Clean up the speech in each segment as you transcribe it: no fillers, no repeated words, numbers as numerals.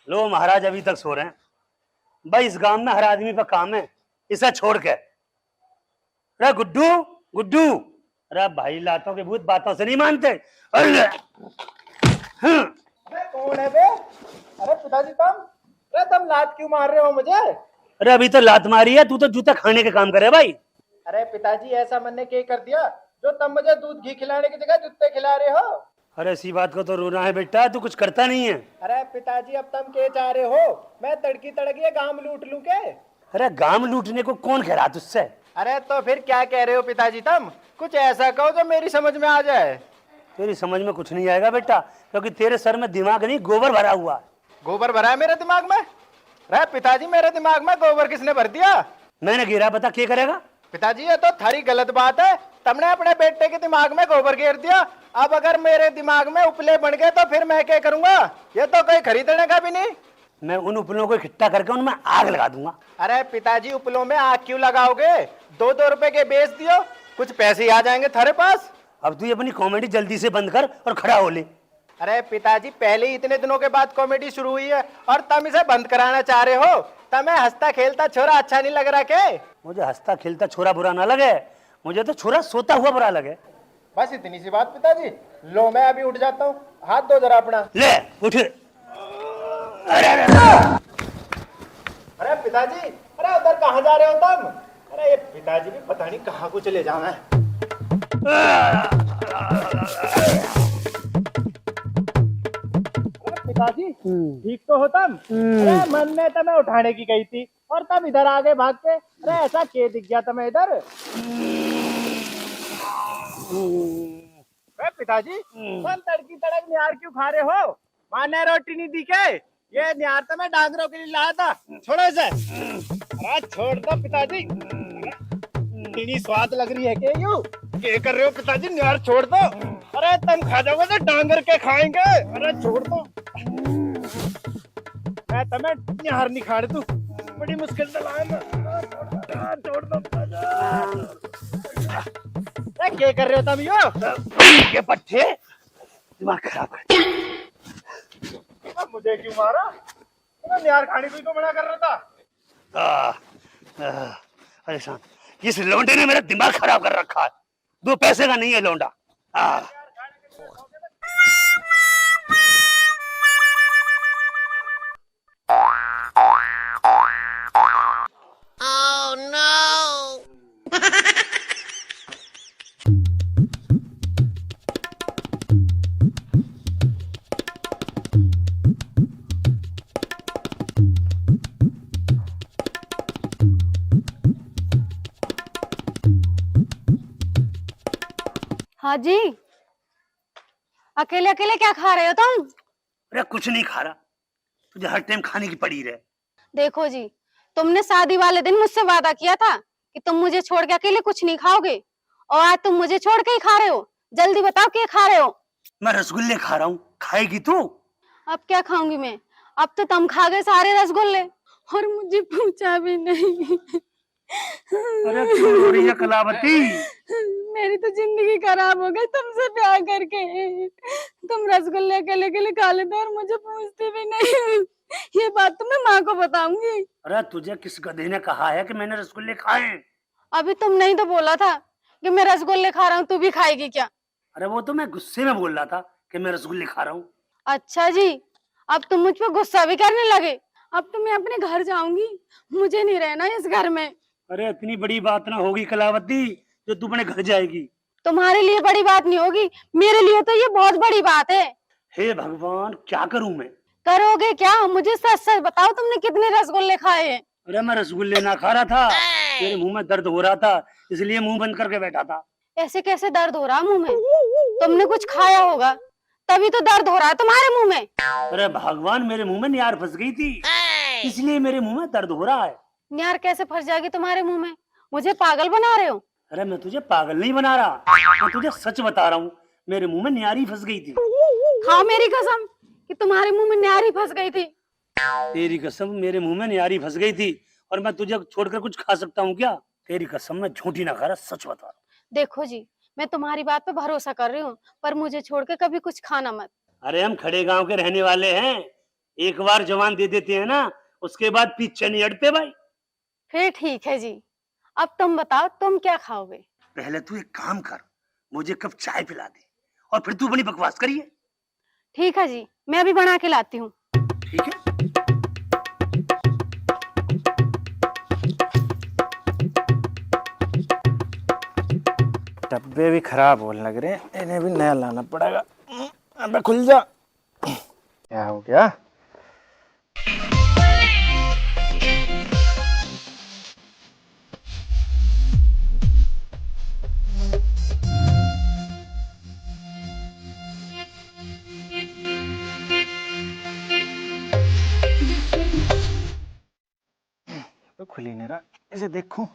लो महाराज अभी तक सो रहे हैं भाई। इस गांव में हर आदमी पर काम है, इसे छोड़ के। अरे गुड्डू गुड्डू, अरे भाई लातों के भूत बातों से नहीं मानते। अरे कौन है बे? अरे पिताजी तुम लात क्यों मार रहे हो मुझे? अरे अभी तो लात मारी है, तू तो जूता खाने के काम करे भाई। अरे पिताजी ऐसा मैंने क्या कर दिया जो तुम मुझे दूध घी खिलाने की जगह जूते खिला रहे हो? अरे ऐसी बात को तो रोना है बेटा, तू कुछ करता नहीं है। अरे पिताजी अब तुम क्या चाह रहे हो? मैं तड़की तड़की गांव लूट लूं के? अरे गांव लूटने को कौन कह रहा तुझसे? अरे तो फिर क्या कह रहे हो पिताजी? तुम कुछ ऐसा कहो जो मेरी समझ में आ जाए। तेरी समझ में कुछ नहीं आएगा बेटा, क्योंकि तेरे सर में दिमाग नहीं गोबर भरा हुआ है। गोबर भरा है मेरे दिमाग में? अरे पिताजी मेरे दिमाग में गोबर किसने भर दिया? मैंने गिरा, बता क्या करेगा? पिताजी ये तो थारी गलत बात है। तुमने अपने बेटे के दिमाग में गोबर घेर दिया। अब अगर मेरे दिमाग में उपले बन गए तो फिर मैं क्या करूंगा? ये तो कोई खरीदने का भी नहीं। मैं उन उपलों को इकट्ठा करके उनमें आग लगा दूंगा। अरे पिताजी उपलों में आग क्यों लगाओगे? 2-2 रुपए के बेच दियो, कुछ पैसे आ जाएंगे थारे पास। अब तू अपनी कॉमेडी जल्दी से बंद कर और खड़ा हो ले। अरे पिताजी पहले ही इतने दिनों के बाद कॉमेडी शुरू हुई है और तुम इसे बंद कराना चाह रहे हो? तुम्हें हंसता खेलता छोरा अच्छा नहीं लग रहा के? मुझे हंसता खेलता छोरा बुरा ना लगे, मुझे तो छोरा सोता हुआ बुरा लगे। बस इतनी सी बात पिताजी। लो मैं अभी उठ जाता हूँ, हाथ दो जरा अपना। ले उठ। अरे पिताजी, अरे उधर कहाँ जा रहे हो तुम? अरे ये पिताजी भी पता नहीं कहाँ को चले जाना है। पिताजी ठीक तो हो तुम? अरे मन में तुम्हें उठाने की गई थी और तुम इधर आगे भाग के। अरे ऐसा क्या दिख गया तुम्हें इधर? अरे पिताजी तुम तड़की तड़क निहार क्यों खा रहे हो? माने रोटी नहीं दी के? ये निहार तो मैं डांगरों के लिए लाया था। छोड़ो इसे। अरे छोड़ दो पिताजी। इतनी स्वाद लग रही है कि यूं क्या कर रहे हो पिताजी? निहार छोड़ दो। अरे तुम खा जाओगे तो डांगर के खाएंगे। अरे छोड़ दो। मैं तुम्हें निहार नहीं खा रही, तू बड़ी मुश्किल से लाया ना। छोड़ दो। क्या कर रहे हो तुम? यो के पट्टे दिमाग खराब कर। मुझे क्यों मारा? निहार खाने को ही तो मना कर रहा था। अरे शान, इस लौंडे ने मेरा दिमाग खराब कर रखा है। 2 पैसे का नहीं है लौंडा। Oh no! हाँ जी, अकेले अकेले क्या खा रहे हो तुम? अरे कुछ नहीं खा रहा, तुझे हर टाइम खाने की पड़ी रहे। देखो जी, तुमने शादी वाले दिन मुझसे वादा किया था कि तुम मुझे छोड़ के अकेले कुछ नहीं खाओगे, और आज तुम मुझे छोड़ के ही खा रहे हो। जल्दी बताओ क्या खा रहे हो? मैं रसगुल्ले खा रहा हूँ, खाएगी तू? अब क्या खाऊंगी मैं? अब तो तुम खा गए सारे रसगुल्ले और मुझे पूछा भी नहीं। अरे क्यों रो रही है कलावती? मेरी तो जिंदगी खराब हो गई तुमसे प्यार करके। तुम रसगुल्ले अकेले अकेले खा लेते और मुझे पूछते भी नहीं। ये बात तो मैं माँ को बताऊंगी। अरे तुझे किस गधे ने कहा है कि मैंने रसगुल्ले खाए? अभी तुम नहीं तो बोला था कि मैं रसगुल्ले खा रहा हूँ, तू भी खाएगी क्या? अरे वो तो मैं गुस्से में बोल रहा था कि मैं रसगुल्ले खा रहा हूँ। अच्छा जी, अब तुम मुझ पर गुस्सा भी करने लगे। अब तो मैं अपने घर जाऊंगी, मुझे नहीं रहना इस घर में। अरे इतनी बड़ी बात ना होगी कलावती जो तू अपने घर जाएगी। तुम्हारे लिए बड़ी बात नहीं होगी, मेरे लिए तो ये बहुत बड़ी बात है। हे भगवान, क्या करूं मैं? करोगे क्या? मुझे सच सच बताओ, तुमने कितने रसगुल्ले खाए हैं? अरे मैं रसगुल्ले ना खा रहा था, मेरे मुंह में दर्द हो रहा था, इसलिए मुंह बंद करके बैठा था। ऐसे कैसे दर्द हो रहा मुंह में? तुमने कुछ खाया होगा तभी तो दर्द हो रहा है तुम्हारे मुंह में। अरे भगवान, मेरे मुंह में नियार फंस गई थी, इसलिए मेरे मुंह में दर्द हो रहा है। नियार कैसे फंस जाएगी तुम्हारे मुंह में? मुझे पागल बना रहे हो? अरे मैं तुझे पागल नहीं बना रहा, मैं तुझे सच बता रहा हूँ, मेरे मुंह में नियारी फंस गई थी। खाओ मेरी कसम कि तुम्हारे मुंह में नियारी फंस गई थी। तेरी कसम, मेरे मुंह में नियारी फंस गई थी और मैं तुझे छोड़कर कुछ खा सकता हूँ क्या? तेरी कसम, मैं झूठी ना खा रहा, सच बता रहा हूँ। देखो जी, मैं तुम्हारी बात पे भरोसा कर रही हूँ, पर मुझे छोड़ के कभी कुछ खाना मत। अरे हम खड़े गांव के रहने वाले हैं, एक बार जवान दे देते हैं ना, उसके बाद पीछे नहीं हटते भाई। फिर ठीक है जी। अब तुम बताओ, तुम क्या खाओगे? पहले तू एक काम कर, मुझे कप चाय पिला दे, और फिर तू अपनी बकवास करिए। ठीक है जी, मैं अभी बना के लाती हूँ। ठीक है। डब्बे भी खराब होने लग रहे हैं, इन्हें भी नया लाना पड़ेगा। अबे खुल जा। क्या हो गया? तो खुल ही नहीं रहा, इसे देखूं।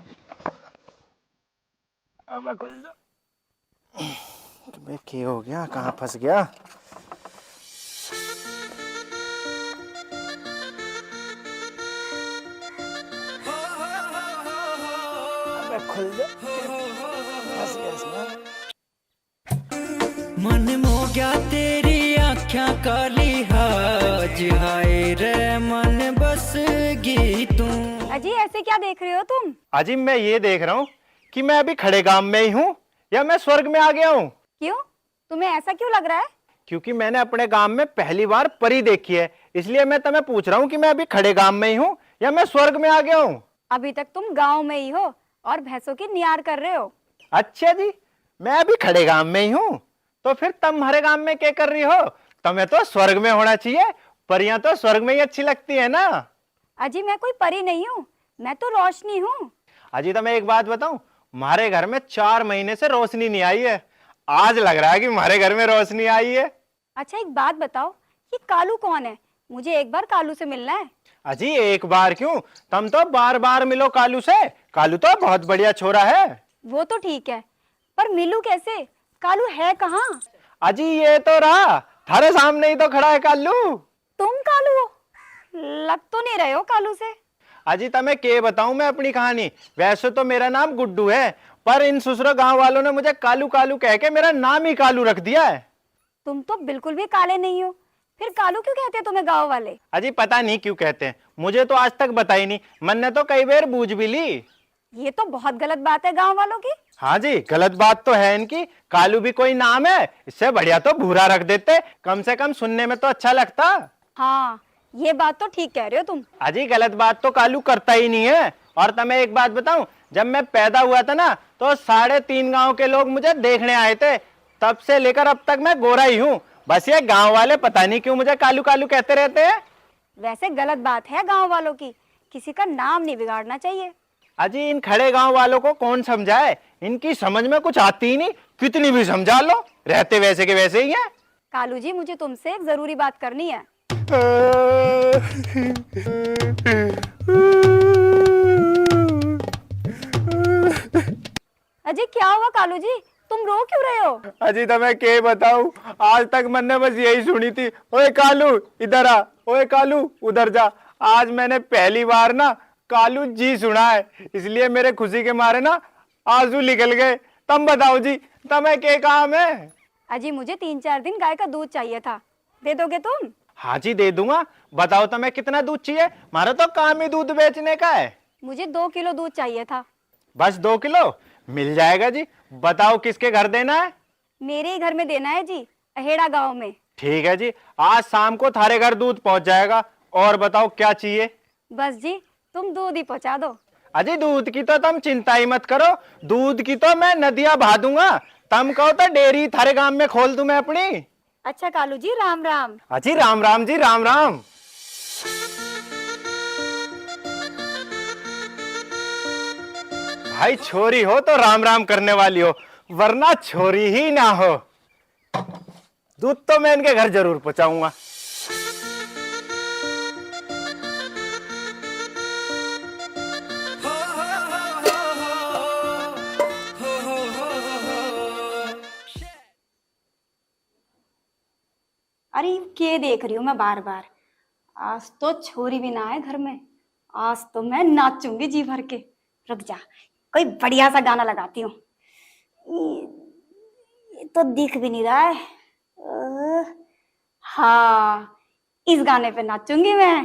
अब खुल जा। अबे क्या हो गया, कहाँ फंस गया? अबे खुल जा, फंस गया इसमें। मन मो गया तेरी आँखियाँ काली हाज, हाय रे मन बस गी तू। अजी ऐसे क्या देख रहे हो तुम? अजी मैं ये देख रहा हूँ कि मैं अभी खड़े गांव में ही हूँ या मैं स्वर्ग में आ गया हूँ। क्यों? तुम्हें ऐसा क्यों लग रहा है? क्योंकि मैंने अपने गांव में पहली बार परी देखी है, इसलिए मैं तुम्हें पूछ रहा हूँ कि मैं अभी खड़े गांव में ही हूँ या मैं स्वर्ग में आ गया हूँ। अभी तक तुम गांव में ही हो और भैंसों की नियार कर रहे हो। अच्छा जी, मैं अभी खड़े गांव में ही हूँ, तो फिर तुम्हारे गांव में क्या कर रही हो? तुम्हें तो स्वर्ग में होना चाहिए, परियां तो स्वर्ग में ही अच्छी लगती है ना। अजी मैं कोई परी नहीं हूँ, मैं तो रोशनी हूँ। अजी तो मैं एक बात बताऊं, हमारे घर में 4 महीने से रोशनी नहीं आई है, आज लग रहा है कि हमारे घर में रोशनी आई है। अच्छा एक बात बताओ, ये कालू कौन है? मुझे एक बार कालू से मिलना है। अजी एक बार क्यों, तुम तो बार बार मिलो कालू से, कालू तो बहुत बढ़िया छोरा है। वो तो ठीक है, पर मिलूं कैसे? कालू है कहाँ? अजी ये तो रहा, थारे सामने ही तो खड़ा है कालू। तुम कालू हो? लग तो नहीं रहे हो कालू से। अजी तुम्हें क्या बताऊं मैं अपनी कहानी, वैसे तो मेरा नाम गुड्डू है, पर इन ससुर गांव वालों ने मुझे कालू कालू कह के मेरा नाम ही कालू रख दिया है। तुम तो बिल्कुल भी काले नहीं हो, फिर कालू क्यों कहते हैं तुम्हें गांव वाले? अजी पता नहीं क्यों कहते हैं, मुझे तो आज तक बताई नहीं, मन ने तो कई बार बूझ भी ली। ये तो बहुत गलत बात है गांव वालों की। हाँ जी गलत बात तो है इनकी, कालू भी कोई नाम है, इससे बढ़िया तो भूरा रख देते, कम से कम सुनने में तो अच्छा लगता। हाँ ये बात तो ठीक कह रहे हो तुम। अजी गलत बात तो कालू करता ही नहीं है। और तुम्हें एक बात बताऊं, जब मैं पैदा हुआ था ना, तो 3.5 गांव के लोग मुझे देखने आए थे, तब से लेकर अब तक मैं गोरा ही हूँ। बस ये गांव वाले पता नहीं क्यों मुझे कालू कालू कहते रहते हैं। वैसे गलत बात है गांव वालों की, किसी का नाम नहीं बिगाड़ना चाहिए। अजी इन खड़े गांव वालों को कौन समझाए, इनकी समझ में कुछ आती ही नहीं, कितनी भी समझा लो रहते वैसे के वैसे ही है। कालू जी मुझे तुमसे एक जरूरी बात करनी है। अजी क्या हुआ कालू जी, तुम रो क्यों रहे हो? अजी तो मैं क्या बताऊं, आज तक मैंने बस यही सुनी थी, ओए कालू इधर आ, ओए कालू उधर जा। आज मैंने पहली बार ना कालू जी सुना है, इसलिए मेरे खुशी के मारे ना आंसू निकल गए। तुम बताओ जी, तुम्हें क्या काम है? अजी मुझे 3-4 दिन गाय का दूध चाहिए था, दे दोगे तुम? हाँ जी दे दूंगा, बताओ तुम्हें कितना दूध चाहिए, हमारा तो काम ही दूध बेचने का है। मुझे 2 किलो दूध चाहिए था। बस 2 किलो मिल जाएगा जी, बताओ किसके घर देना है? मेरे ही घर में देना है जी, अहेड़ा गांव में। ठीक है जी, आज शाम को थारे घर दूध पहुंच जाएगा। और बताओ क्या चाहिए? बस जी तुम दूध ही पहुंचा दो। अजी दूध की तो तुम चिंता ही मत करो, दूध की तो मैं नदियां बहा दूंगा, तुम कहो तो डेयरी थारे गांव में खोल दूं मैं अपनी। अच्छा कालू जी राम राम। अजी राम राम जी राम राम। भाई छोरी हो तो राम राम करने वाली हो, वरना छोरी ही ना हो। दूध तो मैं इनके घर जरूर पहुंचाऊंगा। अरे क्या देख रही हूँ मैं बार बार, आज तो छोरी भी ना है घर में, आज तो मैं नाचूंगी जी भर के। रुक जा, कोई बढ़िया सा गाना लगाती हूँ। तो दिख भी नहीं रहा है। हाँ, इस गाने पे नाचूंगी मैं।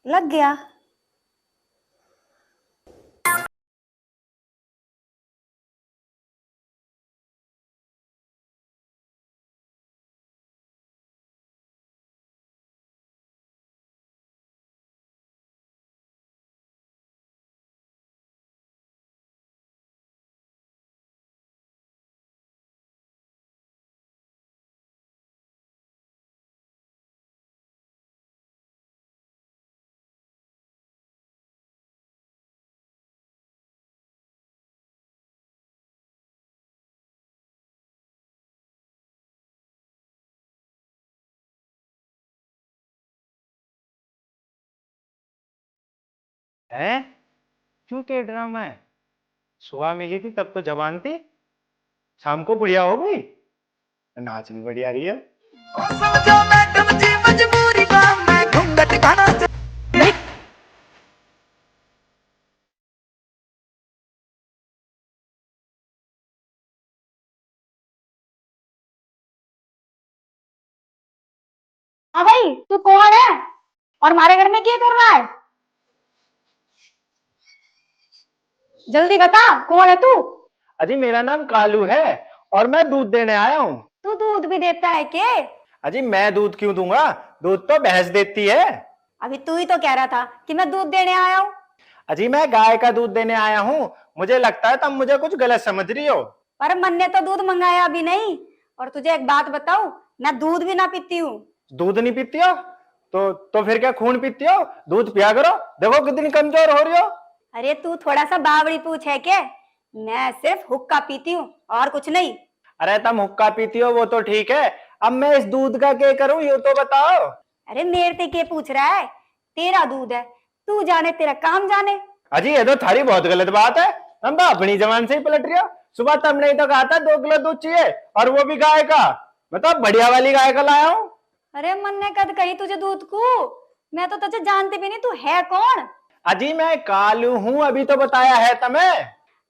लग गया। है क्यों के ड्रामा है? सुबह मिली थी तब तो जवान थी, शाम को बुढ़िया हो गई। नाच भी बढ़िया रही है। हाँ भाई, तू कौन है और हमारे घर में क्या कर रहा है? जल्दी बता, कौन है तू? अजी मेरा नाम कालू है और मैं दूध देने आया हूँ। तू दूध भी देता है क्या? अजी मैं दूध क्यों दूंगा, दूध तो भैंस देती है। अभी तू ही तो कह रहा था कि मैं दूध देने आया हूँ। अजी मैं गाय का दूध देने आया हूँ, मुझे लगता है तुम मुझे कुछ गलत समझ रही हो। पर मन ने तो दूध मंगाया भी नहीं। और तुझे एक बात बताऊं, मैं दूध भी ना पीती हूँ। दूध नहीं पीती हो तो फिर क्या खून पीती हो? दूध पिया करो, देखो कितनी कमजोर हो रही हो। अरे तू थोड़ा सा बावड़ी पूछ है क्या? मैं सिर्फ हुक्का पीती हूँ और कुछ नहीं। अरे तुम हुक्का पीती हो वो तो ठीक है, अब मैं इस दूध का क्या करूं ये तो बताओ। अरे मेरे से क्या पूछ रहा है? तेरा दूध है, तू जाने, तेरा काम जाने। अजी ये तो थारी बहुत गलत बात है, हम तो अपनी जबान से ही पलट रही हो। सुबह तुमने ही तो कहा था 2 किलो दूध चाहिए और वो भी गाय का, मतलब बढ़िया वाली गाय का लाया हूँ। अरे मन ने कद कही तुझे दूध को? मैं तो तुझे जानती भी नहीं, तू है कौन? अजी मैं कालू हूँ, अभी तो बताया है तुम्हें।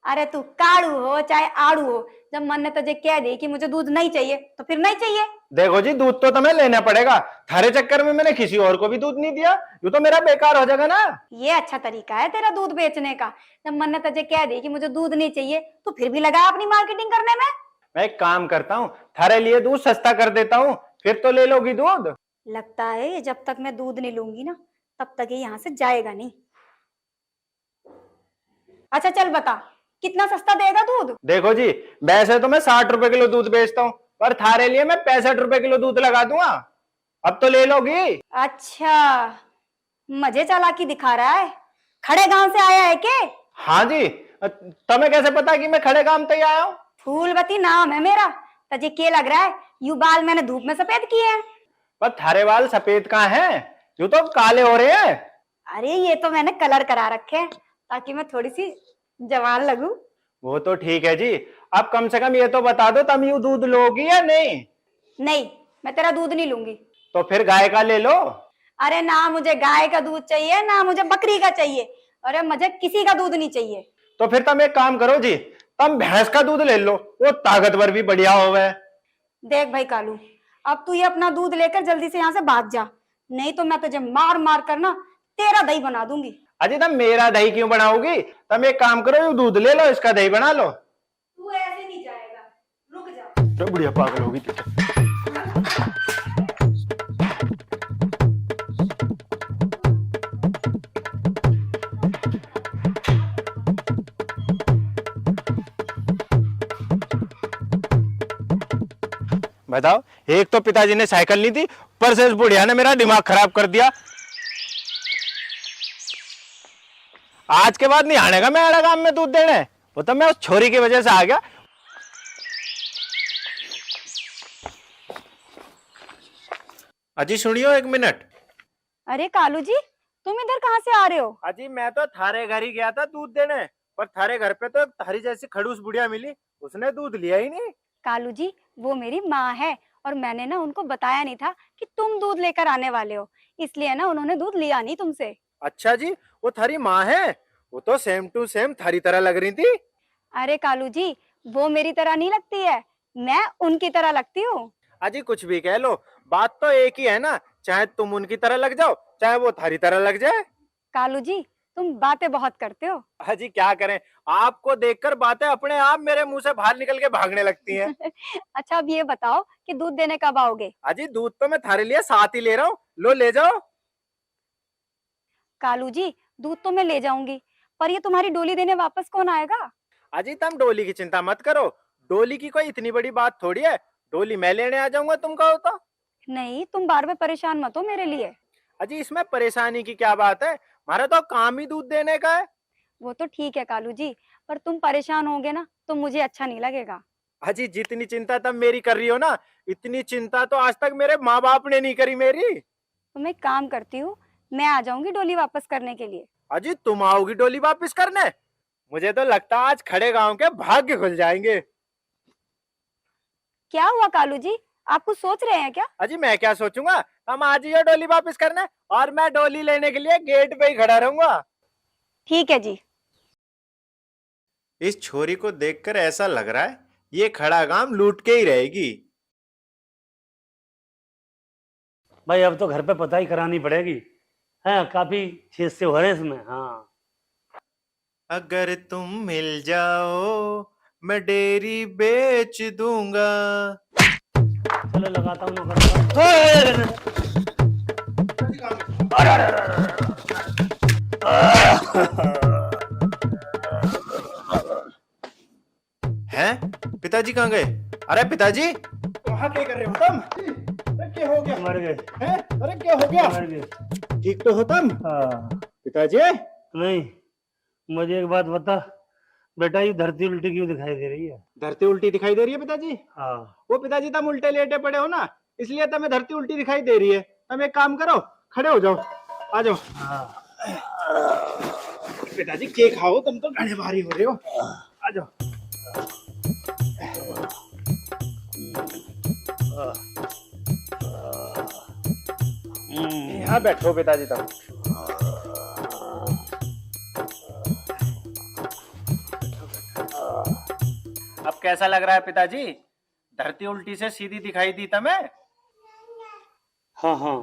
अरे तू काड़ू हो चाहे आड़ू हो, जब मन ने तुझे कह दी कि मुझे दूध नहीं चाहिए तो फिर नहीं चाहिए। देखो जी दूध तो तुम्हें लेना पड़ेगा, थारे चक्कर में मैंने किसी और को भी दूध नहीं दिया, ये तो मेरा बेकार हो जाएगा ना। ये अच्छा तरीका है तेरा दूध बेचने का। जब मन ने तुझे कह दी कि मुझे दूध नहीं चाहिए तो फिर भी लगा अपनी मार्केटिंग करने में। मैं एक काम करता हूँ, थारे लिए दूध सस्ता कर देता हूँ, फिर तो ले लोगी दूध। लगता है जब तक मैं दूध नहीं लूंगी ना तब तक ये यहाँ से जाएगा नहीं। अच्छा चल बता, कितना सस्ता देगा दूध? देखो जी वैसे तो मैं 60 रुपए किलो दूध बेचता हूँ, पर थारे लिए मैं 65 रुपए किलो दूध लगा दूंगा, अब तो ले लोगी। अच्छा, मजे चालाकी दिखा रहा है। खड़े गांव से आया है के? हाँ जी, तुम्हें कैसे पता कि मैं खड़े काम तक आया हूँ? फूलवती नाम है मेरा। तुझे क्या लग रहा है यू बाल मैंने धूप में सफेद किए हैं? पर थारे बाल सफेद कहाँ हैं, यूं तो काले हो रहे हैं। अरे ये तो मैंने कलर करा रखे हैं ताकि मैं थोड़ी सी जवान लगूं। वो तो ठीक है जी, अब कम से कम ये तो बता दो तुम यूं दूध लोगी या नहीं? नहीं, मैं तेरा दूध नहीं लूंगी। तो फिर गाय का ले लो। अरे ना मुझे गाय का दूध चाहिए ना मुझे बकरी का चाहिए। अरे मुझे किसी का दूध नहीं चाहिए। तो फिर तुम एक काम करो जी, तुम भैंस का दूध ले लो, वो ताकतवर भी बढ़िया होवे। देख भाई कालू, अब तू ये अपना दूध लेकर जल्दी से यहाँ से भाग जा, नहीं तो मैं तुझे मार मार कर ना तेरा दही बना दूंगी। अजी तुम मेरा दही क्यों बनाओगी, तुम एक काम करो, यूं दूध ले लो, इसका दही बना लो। तू ऐसे नहीं जाएगा, रुक जा। तो बुढ़िया पागल होगी तू तो। बताओ, एक तो पिताजी ने साइकिल ली थी, पर से इस बुढ़िया ने मेरा दिमाग खराब कर दिया। आज के बाद नहीं आने का मैं अड़ा काम में दूध देने, वो तो मैं उस छोरी की वजह से आ गया। अजी सुनियो 1 मिनट। अरे कालू जी, तुम इधर कहाँ से आ रहे हो? अजी मैं तो थारे घर ही गया था दूध देने, पर थारे घर पे तो थारी जैसी खड़ूस बुढ़िया मिली, उसने दूध लिया ही नहीं। कालू जी, वो मेरी माँ है और मैंने ना उनको बताया नहीं था कि तुम दूध लेकर आने वाले हो, इसलिए ना उन्होंने दूध लिया नहीं तुमसे। अच्छा जी, वो थारी माँ है, वो तो सेम टू सेम थारी तरह लग रही थी। अरे कालू जी, वो मेरी तरह नहीं लगती है, मैं उनकी तरह लगती हूँ। अजी कुछ भी कह लो, बात तो एक ही है ना, चाहे तुम उनकी तरह लग जाओ चाहे वो थारी तरह लग जाए। कालू जी, तुम बातें बहुत करते हो। अजी क्या करें, आपको देखकर बातें अपने आप मेरे मुंह से बाहर निकल के भागने लगती हैं। अच्छा अब ये बताओ कि दूध देने कब आओगे? अजी दूध तो मैं थारे लिए साथ ही ले रहा हूँ, लो ले जाओ। कालू जी, दूध तो मैं ले जाऊंगी, पर ये तुम्हारी डोली देने वापस कौन आएगा? अजी तुम डोली की चिंता मत करो, डोली की कोई इतनी बड़ी बात थोड़ी है, डोली मैं लेने आ जाऊंगा तुम कहो तो। नहीं, तुम बार बार परेशान मत हो मेरे लिए। अजी इसमें परेशानी की क्या बात है, हमारा तो काम ही दूध देने का है। वो तो ठीक है कालू जी, पर तुम परेशान होगे ना तो मुझे अच्छा नहीं लगेगा। अजी जितनी चिंता तुम मेरी कर रही हो ना, इतनी चिंता तो आज तक मेरे माँ बाप ने नहीं करी मेरी। तो मैं एक काम करती हूँ, मैं आ जाऊंगी डोली वापस करने के लिए। अजी तुम आओगी डोली वापस करने? मुझे तो लगता है आज खड़े गांव के भाग्य खुल जाएंगे। क्या हुआ कालू जी, आप कुछ सोच रहे हैं क्या? अजी मैं क्या सोचूंगा, हम आज ही ये डोली वापस करने, और मैं डोली लेने के लिए गेट पे ही खड़ा रहूंगा। ठीक है जी। इस छोरी को देखकर ऐसा लग रहा है ये खड़ा गांव लूट के ही रहेगी। भाई अब तो घर पे पता ही करानी पड़ेगी। हाँ, काफी चीज से हो रहे इसमें। हाँ, अगर तुम मिल जाओ मैं डेयरी बेच दूंगा। चलो लगाता हूँ नौकर। हैं? पिताजी कहाँ गए? अरे पिताजी वहाँ क्या कर रहे हो तुम? अरे क्या हो गया? मर गए। हैं? अरे क्या हो गया? मर गए। ठीक तो हो तुम? हाँ। पिताजी नहीं, मुझे एक बात बता बेटा, ये धरती उल्टी क्यों दिखाई दे रही है? धरती उल्टी दिखाई दे रही है पिताजी? हाँ। वो पिताजी तुम उल्टे लेटे पड़े हो ना, इसलिए तुम्हें धरती उल्टी दिखाई दे रही है। तुम एक काम करो, खड़े हो जाओ, आ जाओ। हाँ। पिताजी केक खाओ, तुम तो घने भारी हो रहे हो, आ जाओ। यहाँ बैठो पिताजी तुम। अब कैसा लग रहा है पिताजी? धरती उल्टी से सीधी दिखाई दी तुम्हें? हाँ हाँ,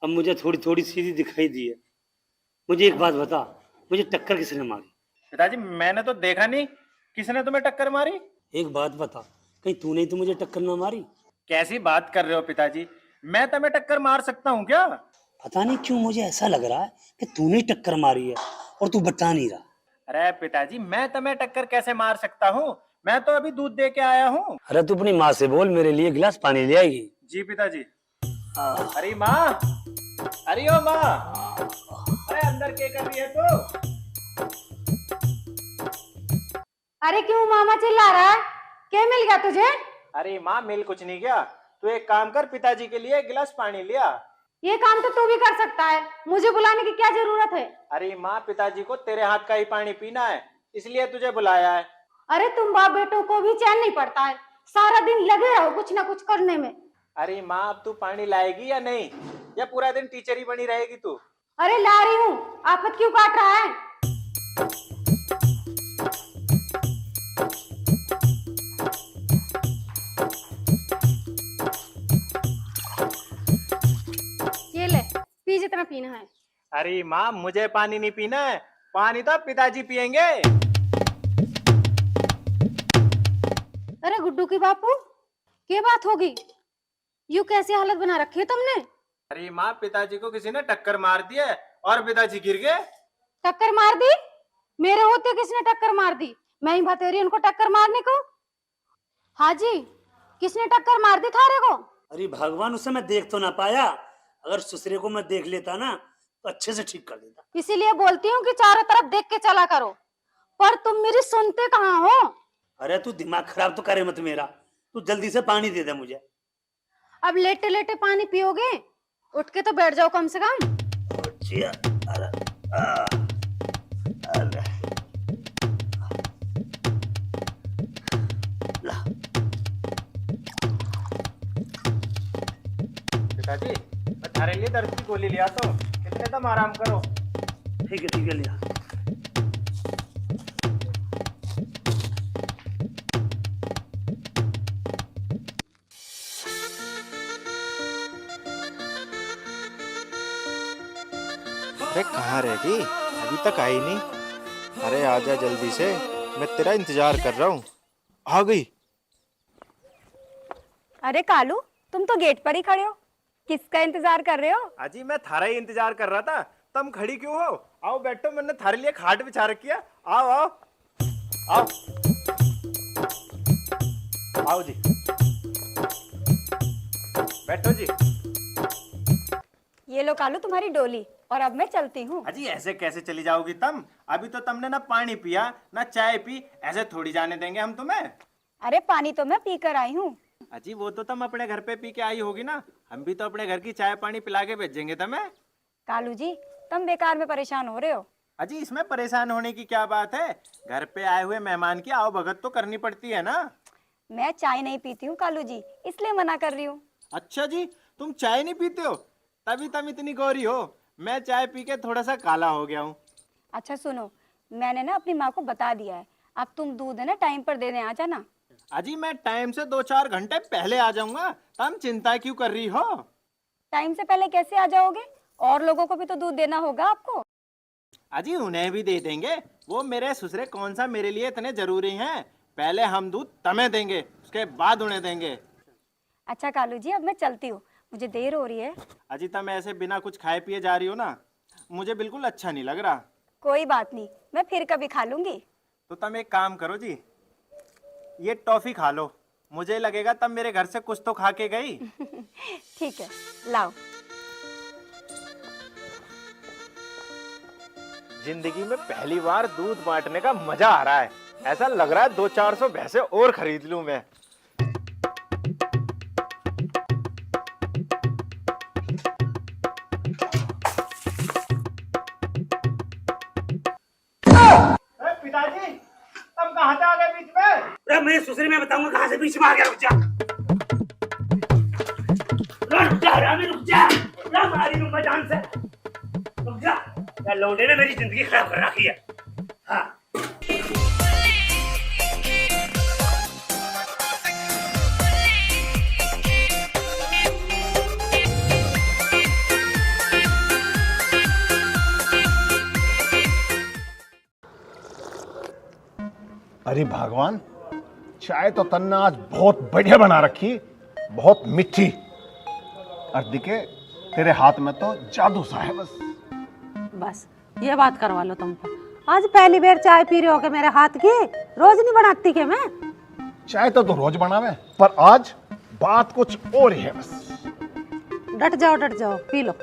अब मुझे थोड़ी थोड़ी सीधी दिखाई दी है। मुझे एक बात बता, मुझे टक्कर किसने मारी? पिताजी मैंने तो देखा नहीं, किसने तुम्हें टक्कर मारी? एक बात बता, कहीं तूने ही तो मुझे टक्कर ना मारी? कैसी बात कर रहे हो पिताजी, मैं तुम्हें टक्कर मार सकता हूँ क्या? पता नहीं क्यों मुझे ऐसा लग रहा है कि तूने ही टक्कर मारी है और तू बता नहीं रहा। अरे पिताजी मैं तुम्हें टक्कर कैसे मार सकता हूँ, मैं तो अभी दूध दे के आया हूँ। अरे तू अपनी माँ से बोल, मेरे लिए गिलास पानी ले आएगी। जी पिताजी। अरे माँ, अरे ओ माँ, अरे अंदर क्या कर रही है तू? अरे क्यों मामा चिल्ला रहा है? क्या मिल गया तुझे? अरे माँ मिल कुछ नहीं गया, तू एक काम कर, पिताजी के लिए एक गिलास पानी लिया। ये काम तो तू भी कर सकता है, मुझे बुलाने की क्या जरूरत है? अरे माँ पिताजी को तेरे हाथ का ही पानी पीना है, इसलिए तुझे बुलाया है। अरे तुम बाप बेटों को भी चैन नहीं पड़ता है, सारा दिन लगे रहो कुछ ना कुछ करने में। अरे माँ अब तू पानी लाएगी या नहीं, या पूरा दिन टीचर ही बनी रहेगी तू? अरे ला रही हूँ, आफत क्यों काट रहा है? ये ले, पी जितना पीना है। अरे माँ मुझे पानी नहीं पीना है, पानी तो पिताजी पियेंगे। अरे गुड्डू की बापू, क्या बात होगी? यू कैसी हालत बना रखी है तुमने? अरे माँ पिताजी को किसी ने टक्कर मार दी है और पिताजी गिर गए। टक्कर मार दी? मेरे होते किसने टक्कर मार दी? मैं ही बतेरी उनको टक्कर मारने को। हाँ जी, किसने टक्कर मार दी थारे को? अरे भगवान, उसे मैं देख तो ना पाया, अगर सुसरे को मैं देख लेता ना तो अच्छे से ठीक कर देता। इसीलिए बोलती हूँ कि चारों तरफ देख के चला करो, पर तुम मेरी सुनते कहाँ हो? अरे तू दिमाग खराब तो करे मत मेरा, तू जल्दी से पानी दे दे मुझे। अब लेटे लेटे पानी पियोगे? उठ के तो बैठ जाओ कम से कम। पिताजी मैं थारे लिए दर्द की गोली लिया तो, इतने तुम आराम करो। ठीक है लिया। अरे कहाँ रहेगी, अभी तक आई नहीं। अरे आजा जल्दी से, मैं तेरा इंतजार कर रहा हूँ। आ गई। अरे कालू, तुम तो गेट पर ही खड़े हो, किसका इंतजार कर रहे हो? अजी मैं थारा ही इंतजार कर रहा था, तुम खड़ी क्यों हो? आओ बैठो, मैंने थारे लिए खाट बिछा रखी है। आओ आओ आओ आओ जी, बैठो जी। ये लो कालू तुम्हारी डोली, और अब मैं चलती हूँ। अजी ऐसे कैसे चली जाओगी तुम? अभी तो तुमने ना पानी पिया ना चाय पी, ऐसे थोड़ी जाने देंगे हम तुम्हें। अरे पानी तो मैं पी कर आई हूँ। अजी वो तो तुम अपने घर पे पी के आई होगी ना, हम भी तो अपने घर की चाय पानी पिला के भेजेंगे तुम्हें। कालू जी, तुम बेकार में परेशान हो रहे हो। अजी इसमें परेशान होने की क्या बात है? घर पे आए हुए मेहमान की आओ भगत तो करनी पड़ती है ना। मैं चाय नहीं पीती हूँ कालू जी, इसलिए मना कर रही हूँ। अच्छा जी, तुम चाय नहीं पीते हो, तभी तुम इतनी गोरी हो। मैं चाय पी के थोड़ा सा काला हो गया हूँ। अच्छा सुनो, मैंने ना अपनी माँ को बता दिया है, अब तुम दूध है ना टाइम पर देने आ जाना। अजी मैं टाइम से 2-4 घंटे पहले आ जाऊंगा, तुम चिंता क्यों कर रही हो? टाइम से पहले कैसे आ जाओगे? और लोगों को भी तो दूध देना होगा आपको। अजी उन्हें भी दे देंगे, वो मेरे ससुरे कौन सा मेरे लिए इतने जरूरी हैं। पहले हम दूध तुम्हें देंगे, उसके बाद उन्हें देंगे। अच्छा कालू जी, अब मैं चलती हूँ, मुझे देर हो रही है। अजी तुम ऐसे बिना कुछ खाए पिए जा रही हो ना, मुझे बिल्कुल अच्छा नहीं लग रहा। कोई बात नहीं, मैं फिर कभी खा लूंगी। तो तुम एक काम करो जी, ये टॉफी खा लो, मुझे लगेगा तब मेरे घर से कुछ तो खा के गई। ठीक है, लाओ। जिंदगी में पहली बार दूध बांटने का मजा आ रहा है। ऐसा लग रहा है 200-400 भैंसे और खरीद लूं मैं। पिताजी तुम कहाँ से आ गए बीच में? अरे मेरे ससुरे में बताऊंगा कहाँ से बीच में आ गया। रुक जा, रुक जा रामी, रुक जा, मारी लूंगा जान से। रुक जा, क्या लौंडे ने मेरी जिंदगी खराब कर रखी है। हाँ अरे भगवान, चाय तो तन्ने आज बहुत बढ़िया बना रखी, बहुत मीठी। और दिखे तेरे हाथ में तो जादू सा है। बस ये बात करवा लो तुम तो। आज पहली बार चाय पी रहे हो के मेरे हाथ की? रोज नहीं बनाती के मैं? चाय तो रोज बनावे, पर आज बात कुछ और ही है। बस डट जाओ, पी लो।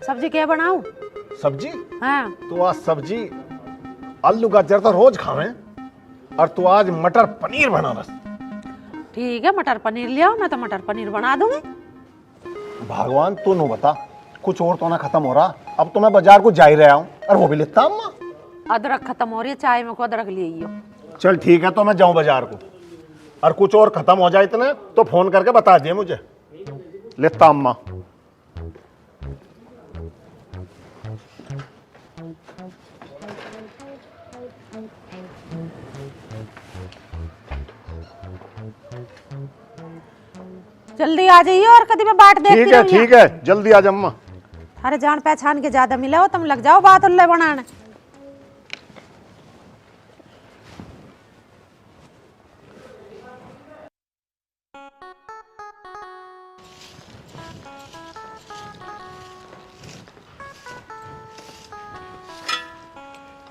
सब्जी क्या बनाऊं? सब्जी? हाँ। तो आज सब्जी आलू गाजर तो रोज खावे, और तू आज मटर पनीर बना। बस ठीक है, मटर पनीर ले आओ, मैं तो मटर पनीर बना दूंगी। भगवान तू नु बता, कुछ और तो ना खत्म हो रहा? अब तो मैं बाजार को जा ही रहा हूँ, और वो भी लेता अम्मा। अदरक खत्म हो रही है, चाय में को अदरक ले आइयो। चल ठीक है, तो मैं जाऊं बाजार को, और कुछ और खत्म हो जाए इतने तो फोन करके बता दिए मुझे। लेता अम्मा। जल्दी आ जाइए, और कभी मैं बाट देखती रहूंगी। ठीक है, जल्दी आ जा अम्मा। अरे जान पहचान के ज्यादा मिला हो, तुम लग जाओ बात उल्ले बनाने।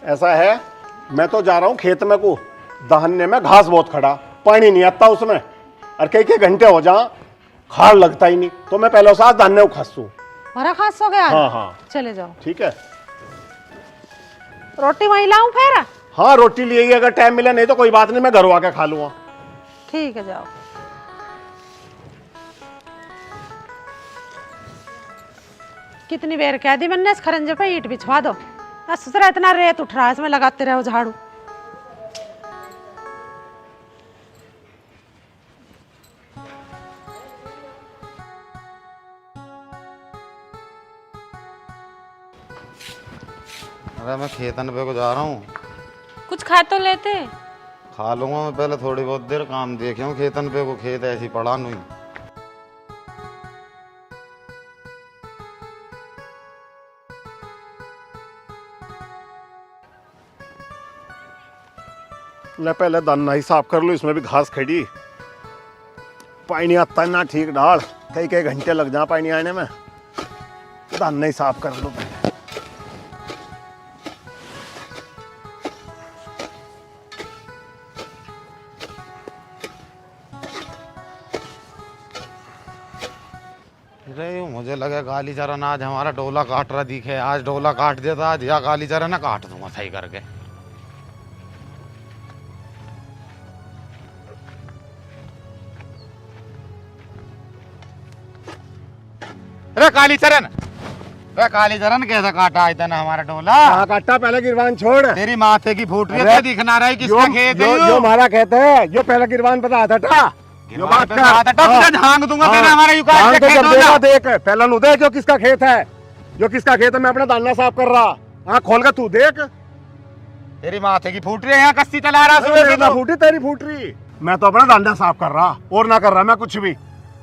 ऐसा है, मैं तो जा रहा हूँ खेत में को, दहने में घास बहुत खड़ा, पानी नहीं आता उसमें, और कई घंटे हो जा खार लगता ही नहीं, तो मैं पहले उसे दहने को खासूं। हमारा खास हो गया? हाँ चले जाओ। ठीक है। रोटी वहीं लाऊं फिर? हाँ रोटी लिए, अगर टाइम मिला, नहीं तो कोई बात नहीं, मैं घर आके खा लूंगा। ठीक है, जाओ। कितनी देर कह दी मैंने, इस खरंजे पे ईंट बिछवा दो। ससुरा इतना रेत उठ रहा है, इसमें लगाते रहो झाड़ू। अरे मैं खेतन पे को जा रहा हूँ, कुछ खा तो लेते। खा लूंगा मैं, पहले थोड़ी बहुत देर काम देखे हूँ खेतन पे को, खेत ऐसी पड़ा नहीं। ले पहले दाना ही साफ कर लो, इसमें भी घास खड़ी। पानी आता ना ठीक डाल, कई कई घंटे लग जा पानी आने में। दाना ही साफ कर लो पहले। अरे मुझे लगे काली चरण आज हमारा डोला काट रहा दिखे, आज डोला काट देता, आज या काली चरण ना काट दूंगा सही करके। अरे काली चरण, अरे काली चरण कैसे काटा है तने हमारा डोला? कहाँ काटा? पहले गिरवान छोड़। तेरी माथे की फूट रही है, अरे, दिखना रहा है किसका खेत है जो हमारा खेत है, जो पहले गिरवान पता था। जो बात कर झांग दूंगा तेरे हमारा यू काट के खेत देखा देख, पहले नु देख जो किसका खेत है, जो किसका खेत है। मैं अपना दाना साफ कर रहा, हाँ खोल के तू देख। तेरी माथे की फूट रही है, यहाँ कस्ती चला रहा मेरी ना फूटी, तेरी फूट रही। मैं तो अपना दाना साफ कर रहा और ना कर रहा मैं कुछ भी।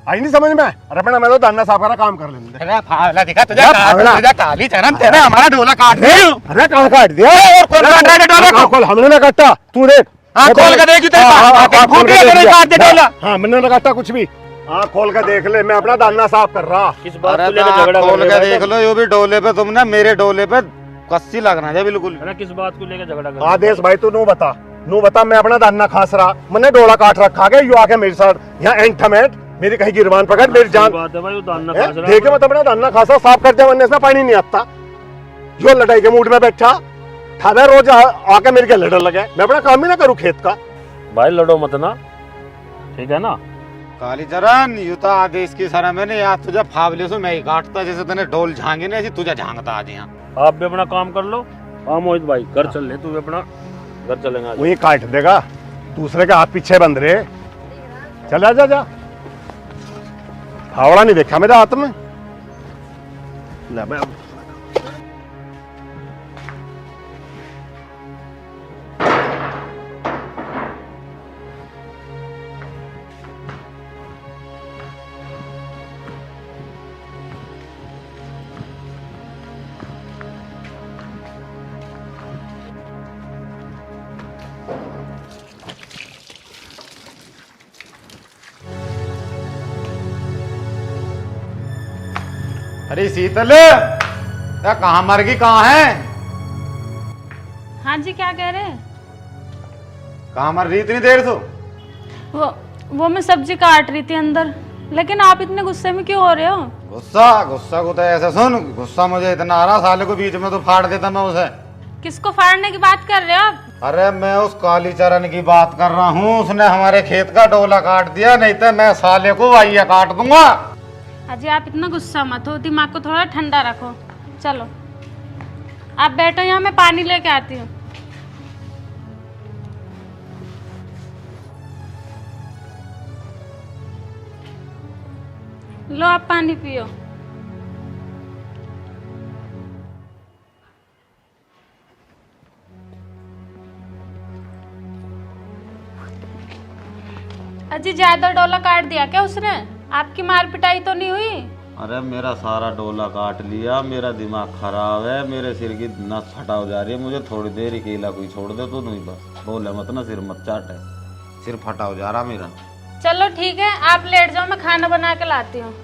आई नहीं समझ में? अरे अपना मैं तो दाना साफ कर रहा, काम कर लेंगे। अरे फावला दिखा तुझे काली चरण, तेरे हमारा डोला काट दे। अरे कहाँ काट दिया? और कौन काट रहा है डोला को? खोल, हमने ना काटा, तू देख। हाँ खोल के देख, हाँ मैंने ना काटा कुछ भी। हाँ खोल के देख ले, मैं अपना दाना साफ कर रहा। किस बात को अरे लेकर झगड़ा खोल कर के रहे देख लो, यो भी डोले पे तुमने मेरे डोले पे कस्सी लगना है बिल्कुल। हो? किस बात को लेकर झगड़ा कर? आदेश भाई तू नू बता, मैं अपना दाना खास रहा, मैंने डोला काट रखा गया, यू आके मेरे साथ यहाँ एंटमेट मेरी कहीं गिरबान पकड़ मेरी जान। बात है भाई, वो दाना खास रहा देखे मत अपना दाना खासा साफ कर दिया, वरना इसमें पानी नहीं आता। जो लड़ाई के मूड में बैठा था रोज आके मेरे के लड़ने लगे, मैं अपना काम ही ना करूँ खेत का। भाई लड़ो मत ना, ठीक है ना? काली चरण यू तो आदेश की शरण में नहीं, आज तुझे फावले से मैं ही काटता, जैसे तूने ढोल झांगे ना ऐसे तुझे झांगता आज यहाँ। आप भी अपना काम कर लो। हाँ मोहित भाई घर चल ले, तू भी अपना घर चलेगा आज। वही काट देगा, दूसरे के हाथ पीछे बंद रहे। चल जा जा, फावड़ा नहीं देखा मेरे हाथ में। ले मैं अरे शीतल, क्या कहाँ मर गई, कहाँ है? हाँ जी, क्या कह रहे हैं? कहाँ मर रही इतनी देर से? वो मैं सब्जी काट रही थी अंदर, लेकिन आप इतने गुस्से में क्यों हो रहे हो? गुस्सा को तो ऐसे सुन, गुस्सा मुझे इतना आ रहा, साले को बीच में तो फाड़ देता मैं उसे। किसको फाड़ने की बात कर रहे हो आप? अरे मैं उस काली चरण की बात कर रहा हूँ, उसने हमारे खेत का डोला काट दिया, नहीं तो मैं साले को आइया काट दूंगा। अजी आप इतना गुस्सा मत हो, दिमाग को थोड़ा ठंडा रखो। चलो आप बैठो यहाँ, मैं पानी लेके आती हूँ। लो आप पानी पियो। अजी ज्यादा डोला काट दिया क्या उसने? आपकी मार पिटाई तो नहीं हुई? अरे मेरा सारा डोला काट लिया, मेरा दिमाग खराब है, मेरे सिर की नस फटा हो जा रही है, मुझे थोड़ी देर अकेला कोई छोड़ दे तो नहीं, बस बोले मत ना, सिर मत चाटे, सिर फटा हो जा रहा मेरा। चलो ठीक है, आप लेट जाओ, मैं खाना बना के लाती हूँ।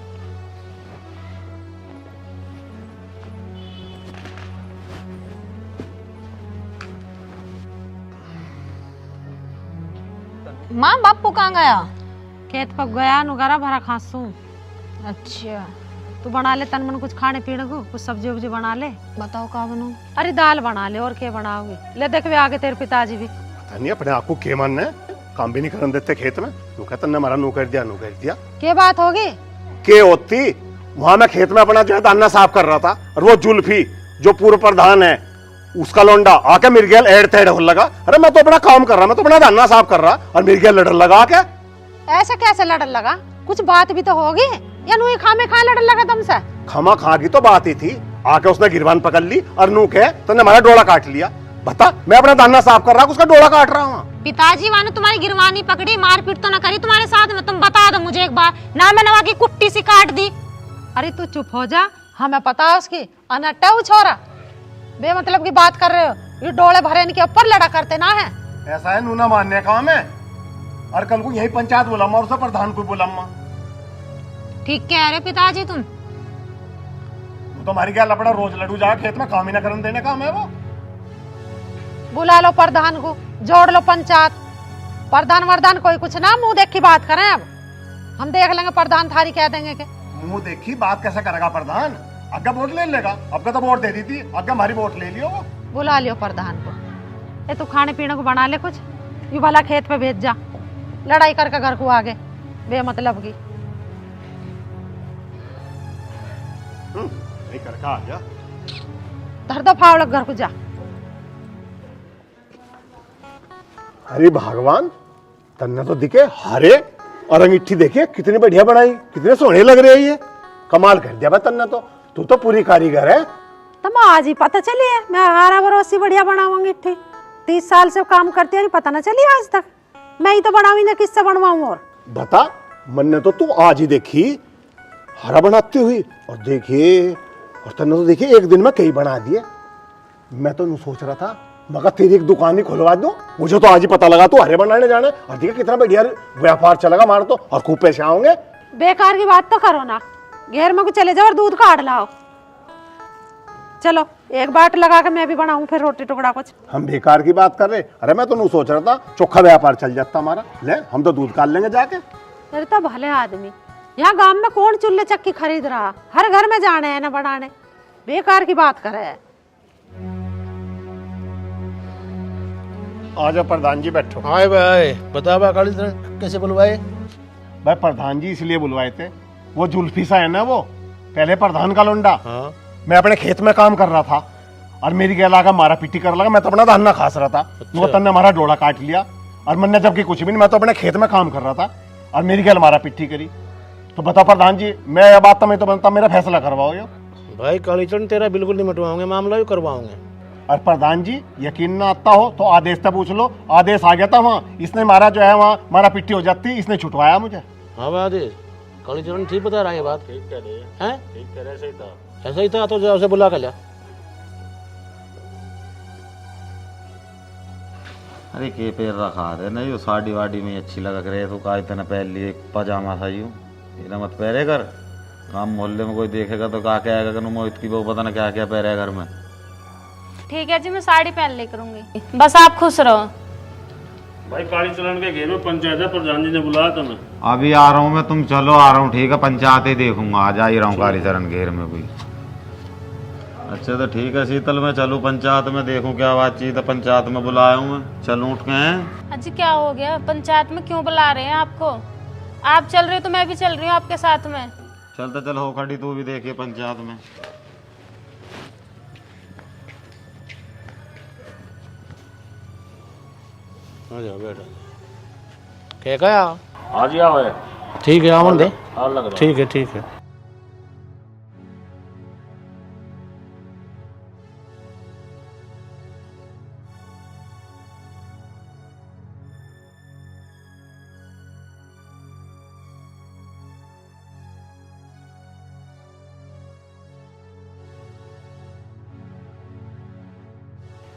माँ बापू कहाँ गया? खेत पर गया, नुगारा भरा खासू। अच्छा तू बना ले तन मन कुछ खाने पीने को, कुछ सब्जी वब्जी बना ले। बताओ क्या बनाऊं? अरे दाल बना ले, और क्या बनाओगी? ले देख वे आगे तेरे पिताजी भी। पता नहीं अपने आपको के मानना है, काम भी नहीं करने देते खेत में। तू कहता ने हमारा नू कर दिया। क्या बात होगी? के होती वहां मैं खेत में अपना जो है दाना साफ कर रहा था, और वो जुल्फी जो पूर्व प्रधान है उसका लौंडा आके मेरे गेल एड़ तेड़ हो लगा। अरे मैं तो अपना काम कर रहा, मैं तो अपना दाना साफ कर रहा, और मेरे गेल लड़ लगा क्या? ऐसे कैसे लड़न लगा? कुछ बात भी तो होगी, या नू खा में खा लड़न लगा तुमसे? खामा खा की तो बात ही थी, आके उसने गिरबान पकड़ ली और नू के तो हमारा डोला काट लिया। बता, मैं अपना दाना साफ कर रहा, उसका डोला काट रहा हूँ। पिताजी वाने तुम्हारी गिरवानी पकड़ी, मारपीट तो न करी तुम्हारे साथ में? तुम बता दो मुझे एक बार, ना मैं नवा की कुट्टी सी काट दी। अरे तू चुप हो जा, हमें पता है उसकी अनट्टा छोरा, बेमतलब की बात कर रहे हो। ये डोले भरे इनके ऊपर लड़ा करते ना है। ऐसा है नूना मानने का काम है। और कल को यही पंचायत बुलामा और उसे प्रधान को बुलामा। ठीक कह रहे पिताजी तुम। वो तो हमारी क्या लपड़ा रोज लड्डू जा खेत में काम ही ना करने देने काम है वो। बुला लो प्रधान को, जोड़ लो पंचायत। प्रधान वरदान कोई कुछ ना मुंह देख की बात करें। अब हम देख लेंगे प्रधान थारी कह देंगे कि मुंह देखी बात कैसे करेगा प्रधान? अग्गा वोट ले लेगा। अब तो वोट दे दी थी, अग्गा हमारी वोट ले लियो वो। बुला लियो प्रधान को। ये तू खाने पीने को बना ले कुछ, यू भला खेत पे भेज जा, लड़ाई करके घर को आगे बेमतलब की। नहीं करके आ गया। धर दो फावड़ घर को जा। अरे भगवान, तन्ने तो दिखे हरे और अंगीठी देखिए कितनी बढ़िया बनाई, कितने सोने लग रहे हैं ये। कमाल कर दिया भाई तन्ने तो। तू तो पूरी कारीगर है। तुम आज ही पता चली है मैं 18 बरस बढ़िया बनाऊंगी। 30 साल से काम करती है, पता ना चली आज तक। मैं ही तो बनाऊंगी ना, किससे बनवाऊं और? बता, मन्ने तो तू आज ही देखी हरा बनाती हुई। और देखिए, और तन्ने तो देखिए एक दिन में कई बना दिए। मैं तो नहीं सोच रहा था मगर तेरी एक दुकान ही खुलवा दूं। मुझे तो आज ही पता लगा तू हरे बनाने जाने। और देखिए कितना बढ़िया व्यापार चलेगा हमारा तो, और खूब पैसे आओगे। बेकार की बात तो करो ना, घेर में को चले जाओ और दूध काट लाओ। चलो एक बाट लगा के मैं भी बनाऊं फिर रोटी टुकड़ा कुछ। हम बेकार की बात कर रहे? अरे मैं तो नहीं सोच रहा था चोखा व्यापार चल जाता हमारा। ले हम तो दूध काट लेंगे जाके। अरे तो भले आदमी, यहाँ गांव में कौन चूल्हे चक्की खरीद रहा? हर घर में जाने है ना बनाने। बेकार की बात करे। आ जाओ प्रधान जी, बैठो। हाय भाई, बता बा काली तरह कैसे बुलवाए? भाई प्रधान जी इसलिए बुलवाए थे, वो जुल्फी सा है ना, वो पहले प्रधान का लोंडा। हाँ। मैं अपने खेत में काम कर रहा था और मेरी गला का मारा पीटी कर लगा। मैं तो अपना धाना खास रहा था। वो तन्ने हमारा डोला काट लिया और मैंने जबकि कुछ भी नहीं, मैं तो अपने खेत में काम कर रहा था और मेरी गल मारा पीटी करी। तो बताओ प्रधान जी, मैं यह बात तो मैं तो बनता, मेरा फैसला करवाओ यो। भाई कालीचरण तेरा बिल्कुल नहीं मिटवाओगे, मामला भी करवाओगे। और प्रधान जी यकीन ना आता हो तो आदेश से पूछ लो। आदेश आ गया था वहाँ, इसने मारा जो है वहाँ मारा पिट्टी हो जाती, इसने छुटवाया मुझे। हाँ भाई आदेश, कालीचरण ठीक बता रहा है बात। ठीक कह रहे हैं, ठीक कह रहे, ऐसा ही था। ऐसा ही था तो जा उसे बुला कर लिया। अरे के पैर रखा रहे नहीं, वो साड़ी वाड़ी में अच्छी लग रही है। तो का इतना पहन लिए पजामा था यूं, इतना मत पहरे कर। काम मोहल्ले में कोई देखेगा तो क्या कहेगा कि मोहित की बहू पता ना क्या क्या पहरे घर में। ठीक है जी, मैं साड़ी पहन ले करूंगी, बस आप खुश रहो। भाई काली चलन के घेर में पंचायत है, प्रधान जी ने बुलाया था। मैं अभी आ रहा हूँ, मैं तुम चलो, आ रहा हूँ। ठीक है, पंचायत ही देखूंगा, आ जा ही रहा हूँ काली चरण घेर में कोई। अच्छा तो ठीक है शीतल, मैं चलूँ पंचायत में, देखूं क्या बातचीत है। पंचायत में बुलाया हूँ मैं, चलूँ उठ के हैं। अजी क्या हो गया? पंचायत में क्यों बुला रहे हैं आपको? आप चल रहे हो तो मैं भी चल रही हूँ आपके साथ में। चलता चल, हो खड़ी तू भी देखिए पंचायत में। आ जाओ बेटा। क्या कहा? आज ही आओ है। ठीक है आवन दे। और लग रहा ठीक है ठीक है।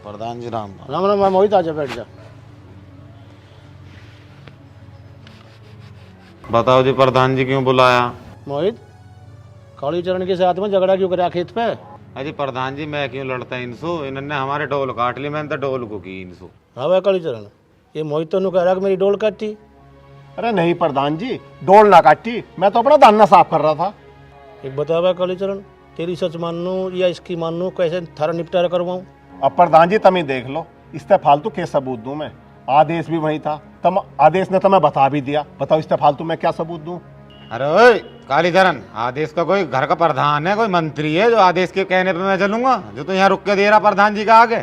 प्रधान जी राम राम राम। मोहित आजा, बैठ जा। बताओ जी प्रधान जी क्यों बुलाया? मोहित, कालीचरण के साथ में झगड़ा क्यों करा खेत पे? अजी प्रधान जी मैं क्यों लड़ता इनसो? इन्होंने हमारे डोल काट ली, मैंने तो डोल को की इनसो। हाँ भाई कालीचरण, ये मोहित तो कह रहा कि मेरी डोल काटी। अरे नहीं प्रधान जी, डोल ना काटी, मैं तो अपना धाना साफ कर रहा था। एक बता भाई कालीचरण, तेरी सच मानू या इसकी मानू, कैसे थारा निपटारा करवाऊं? अब प्रधान जी तुम ही देख लो, इससे फालतू क्या सबूत दूं मैं? आदेश भी वही था, तुम आदेश ने तुम्हें बता भी दिया। बताओ इससे फालतू मैं क्या सबूत दूं? अरे ओए कालीचरण, आदेश का कोई घर का प्रधान है, कोई मंत्री है जो आदेश के कहने पे मैं चलूंगा? जो तो यहाँ रुक के दे रहा प्रधान जी का आगे।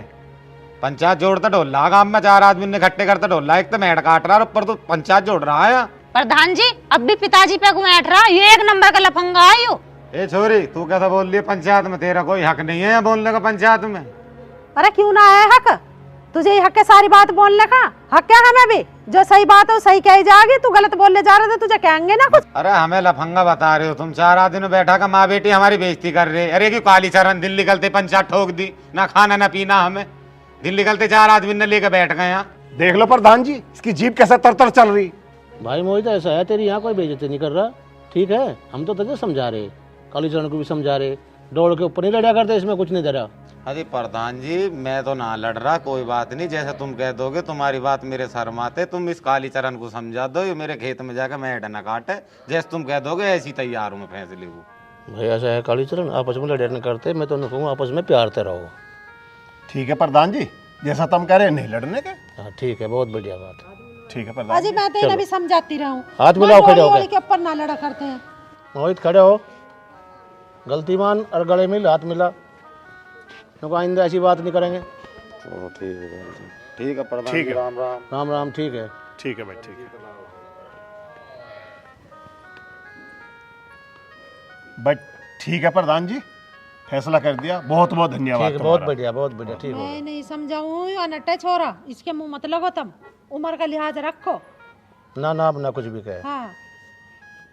पंचायत जोड़ता ढोला, गांव में 4 आदमी ने इकट्ठे करता ढोला, एक तो मेड़ काट रहा और ऊपर तो पंचायत जोड़ रहा है। प्रधान जी अब भी पिताजी पे बैठ रहा, ये 1 नंबर का लफंगा है यो। ए छोरी, तू कैसा बोल रही है? पंचायत में तेरा कोई हक नहीं है बोलने का पंचायत में। अरे क्यों ना है हक? तुझे ही हक है सारी बात बोलने का। हक क्या हमें भी? जो सही बात है वो सही कही जाएगी। तू गलत बोलने जा रहे थे, तुझे कहेंगे ना कुछ। अरे हमें लफंगा बता रहे हो तुम? 4 आदमी बैठा का माँ बेटी हमारी बेइज्जती कर रहे। अरे क्यों कालीचरण, दिल्ली निकलते पंचायत ठोक दी, ना खाना ना पीना हमें। दिल्ली निकलते 4 आदमी ने लेके बैठ गए यहाँ। देख लो प्रधान जी, इसकी जीप कैसे तर चल रही। भाई मोहित ऐसा है, तेरी यहाँ कोई बेइज्जती नहीं कर रहा, ठीक है। हम तो तुझे समझा रहे, कालीचरण को भी समझा रहे, दौड़ के ऊपर नहीं लड़ा करते, इसमें कुछ नहीं डरा। अरे प्रधान जी मैं तो ना लड़ रहा, कोई बात नहीं, जैसा तुम कह दोगे तुम्हारी बात मेरे सर माते। तुम इस कालीचरण को समझा दो, ये मेरे खेत में जाकर मैं न काटे, जैसे तुम कह दोगे ऐसी तैयार हूँ मैं फैसले को। भाई ऐसा है कालीचरण, आपस में लड़ाई नहीं करते, मैं तो कहूँ आपस में प्यार से रहो। ठीक है प्रधान जी, जैसा तुम कह रहे नहीं लड़ने के। हाँ ठीक है, बहुत बढ़िया बात। ठीक है प्रधान अजी जी। मैं तो इन्हें भी समझाती रहूं, हाथ मिलाओ, खड़े हो होली के ऊपर ना लड़ा करते हैं। मोहित खड़े हो, गलती मान और गले मिल, हाथ मिला, तो आइंदा ऐसी बात नहीं करेंगे। चलो ठीक है, ठीक है प्रधान ठीक जी, है। राम राम। राम राम, ठीक है। ठीक है भाई, ठीक है। बट ठीक है प्रधान जी, फैसला कर दिया, बहुत बहुत धन्यवाद ठीक है, बहुत तुम्हारा। बढ़िया, बहुत बढ़िया, ठीक हो। मैं नहीं समझाऊं या नट्टे छोरा, इसके मुंह मत लगो तुम, उम्र का लिहाज रखो। ना ना, अब ना कुछ भी कहे। हाँ